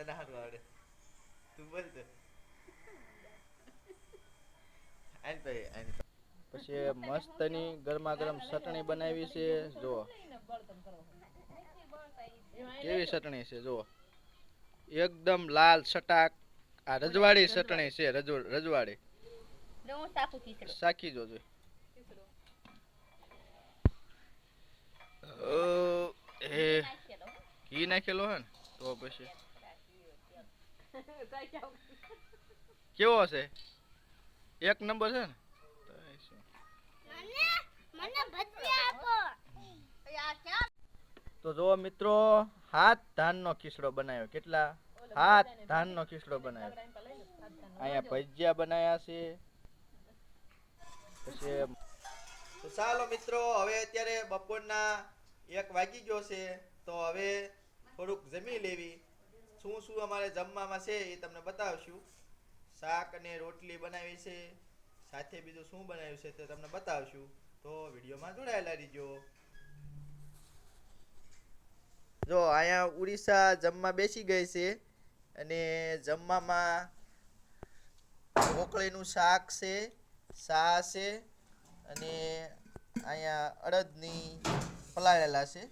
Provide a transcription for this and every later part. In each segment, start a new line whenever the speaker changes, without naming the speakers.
તને હારું આવડે તું બોલ તો આન ભાઈ આન
પછી મસ્તની ગરમા ગરમ ચટણી બનાવી છે જો કેવી ચટણી છે જો એકદમ લાલ છટાક આ રજવાડી ચટણી છે રજવાડી સાખી જોજો એ ઘી નાખેલો હે ને તો પછી કેવો છે એક નંબર છે ને તો જો મિત્રો હાથ ધાનનો ખીચડો બનાવ્યો કેટલા હાથ ધાનનો ખીચડો બનાવ્યો અહીંયા ભજીયા બનાવ્યા છે પછી
તો ચાલો મિત્રો હવે અત્યારે બપોરના 1 વાગી ગયો છે તો હવે થોડુંક જમી લેવી શું શું અમારે જમવામાં છે એ તમને બતાવશું શાક અને રોટલી બનાવી છે સાથે બીજું શું બનાવ્યું છે તે તમને બતાવશું તો વિડીયોમાં જોડાયેલા રહેજો જો અહીંયા ઉડીસા જમવા બેસી ગઈ છે અને જમવામાં ઢોકળીનું શાક છે સા છે અને અહીંયા અડદની પલાળેલા છે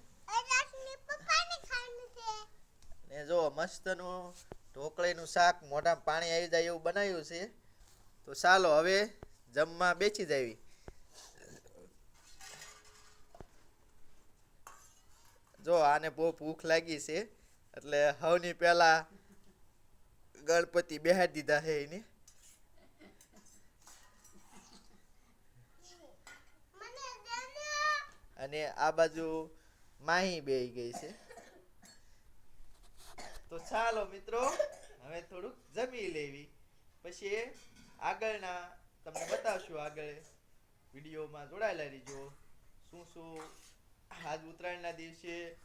ને જો મસ્તનું ઢોકળીનું શાક મોઢામાં પાણી આવી જાય એવું બનાવ્યું છે તો ચાલો હવે જમવા બેસી જાવી જો આને બહુ ભૂખ લાગી છે એટલે હવની પહેલા ગણપતિ બેહાડી દીધા છે એને અને આ બાજુ માહી બેહી ગઈ છે તો ચાલો મિત્રો હવે થોડુંક જમી લેવી પછી આગળના તમને બતાવશું આગળ વિડીયોમાં જોડાયેલા રહેજો શું શું આજ ઉત્તરાયણના દિવસે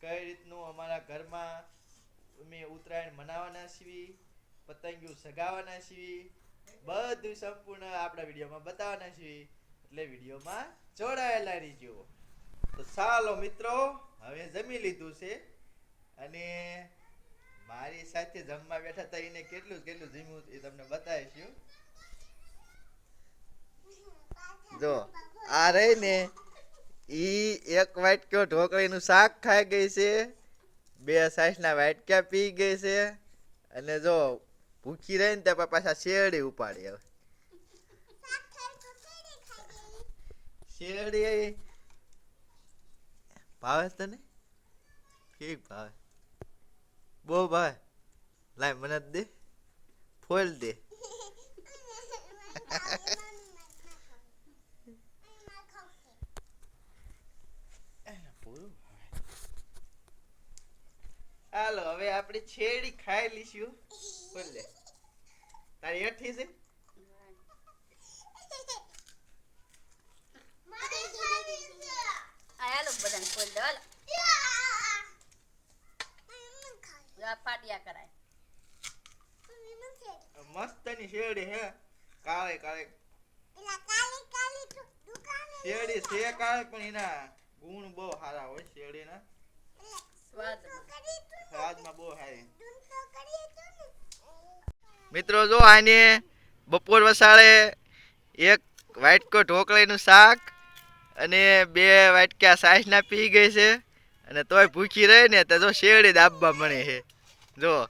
કઈ રીતનું અમારા ઘરમાં અમે ઉત્તરાયણ મનાવવાના છીએ પતંગિયું સગાવવાના છીએ બધું સંપૂર્ણ આપણા વિડીયોમાં બતાવવાના છીએ એટલે વિડીયોમાં જોડાયેલા રહેજો તો ચાલો મિત્રો હવે જમી લીધું છે અને મારી સાથે જમવા બેઠા હતા એને કેટલું કેટલું જમ્યું એ તમને બતાવીશું જો આ રહી ને ઈ એક વાટક્યો ઢોકળીનું શાક ખાઈ ગઈ છે 2 સાઈસના વાટક્યા પી ગઈ છે અને જો ભૂખી રહી ને ત્યાં પાછા શેરડી ઉપાડી હવે શેરડી ભાવે તને કેવી ભાવે બહુ ભાવે લાય મને દે ફોલ દે હાલો હવે આપણે શેરડી ખાઈ લઈશું બોલ લે તારી હેઠી છે
હાલો બધાને ખોલ દો હાલો ફાટિયા કરાય
મસ્તની શેરડી હે કાળે કાળે શેરડી છે કાળે પણ એના ગુણ બહુ સારા હોય શેરડીના સ્વાદમાં બહુ સારી મિત્રો જો આને બપોર વસાળે 1 વાટકો ઢોકળીનું શાક અને 2 વાટક્યા સાઈસના પી ગઈ છે અને તોય ભૂખી રહે ને તો જો શેરડી દાબવા મળે છે જો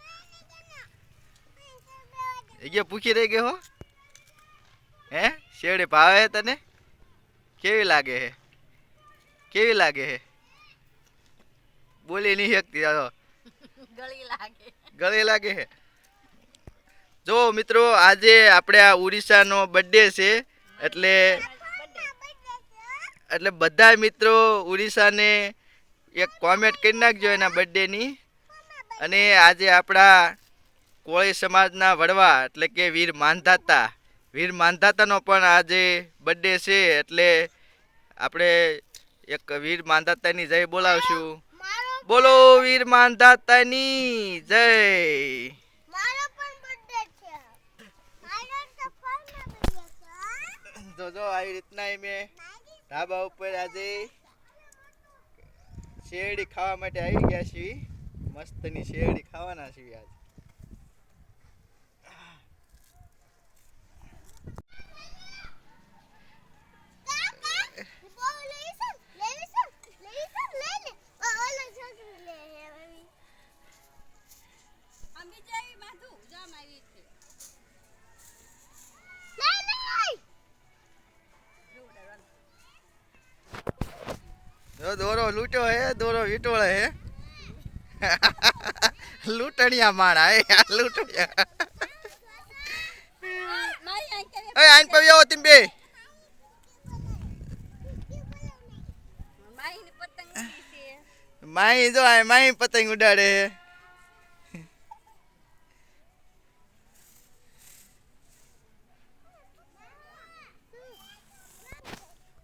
એ ભૂખી રહી ગઈ હો હે શેરડી ભાવે તને કેવી લાગે છે કેવી લાગે છે બોલી નહીં શકતી ગળી લાગે છે જો મિત્રો આજે આપણે આ ઉડીસાનો બર્થડે છે એટલે બધા મિત્રો ઉડીસાને એક કોમેન્ટ કરી નાખજો એના બર્થડેની અને આજે આપણા કોળી સમાજના વડવા એટલે કે વીર માંધાતાનો પણ આજે બર્થડે છે એટલે આપણે એક વીર માંધાતાની જય બોલાવશું બોલો વીર માંધાતાની જય જો આવી રીતના મેં ધાબા ઉપર આજે શેરડી ખાવા માટે આવી ગયા છીએ મસ્તની શેરડી ખાવાના છીએ આજે
જો દોરો લૂંટ્યો હે, દોરો વીટોળે હે. લૂંટણિયા માણા હે, લૂંટણિયા. એ આઈન પવી આવો તમે બે.
માહીની પતંગ ઉડી છે.
માઈ જો આ માઈ પતંગ ઉડાડે હે.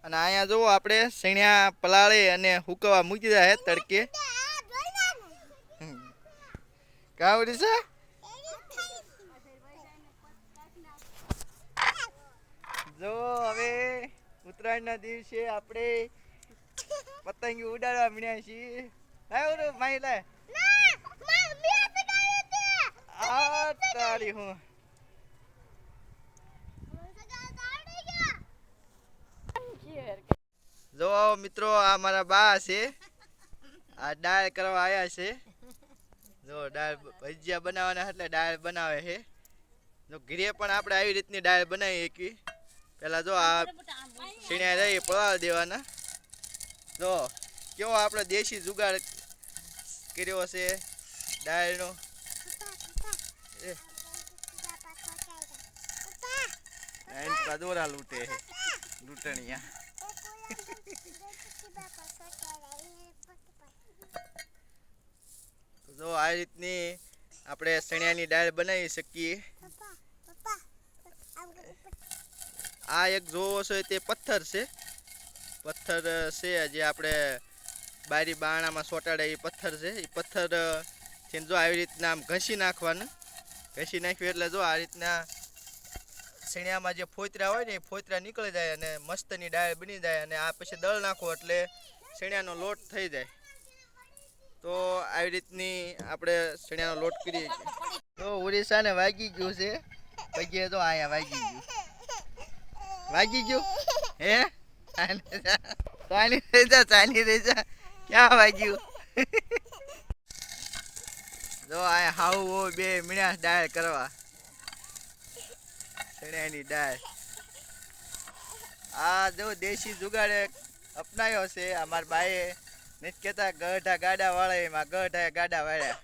અને અહીંયા જુઓ આપણે સણ્યા પલાળે અને હુકવા મૂકી દીધા હે તડકે. કાવડી છે. જો હવે ઉત્તરાયણના દિવસે આપણે પતંગ ઉડાડવા મળ્યા છીએ. લાવ રે માઈ લે. આ તારી હું જો મિત્રો આ મારા બા છે. આ દાળ કરવા આવ્યા છે. જો દાળ ભજીયા બનાવવાના એટલે દાળ બનાવે છે. જો ઘરે પણ આપણે આવી રીતની દાળ બનાવી શકીએ. પેલા જો આ છીણ્યા રહી પલાળ દેવાના. જો કેવો આપણે દેશી જુગાડ કર્યો છે દાળનો. દોરા લૂંટે છે લૂંટણિયા. જો આ રીતની આપણે ચણિયાની દાળ બનાવી શકીએ. આ એક જોવો છો તે પથ્થર છે. પથ્થર છે જે આપણે બારી બારણામાં સોટાડે એ પથ્થર છે. એ પથ્થર થી જો આવી રીતના આમ ઘસી નાખવાનું. ઘસી નાખ્યું એટલે જો આ રીતના સણિયામાં જે ફોતરા હોય ને એ ફોતરા નીકળી જાય અને મસ્તની દાળ બની જાય. અને આ પછી દળ નાખો એટલે સણિયાનો લોટ થઈ જાય. તો આવી રીતની આપણે સણિયાનો લોટ કરીએ છીએ. તો ઉડીસાને વાગી ગયું છે પગે. તો અહીંયા વાગી ગયું. વાગી ગયું હે ચાલી રહી જા ક્યાં વાગ્યું. જો આ હાવ બે મીણ્યા દાળ કરવા. ચણિયાની દાળ આ જો દેશી જુગાડે અપનાવ્યો છે. અમારા બાએ નથી કહેતા ગઢા ગાડા વાળા, એમાં ગઢા ગાડા વાળ્યા.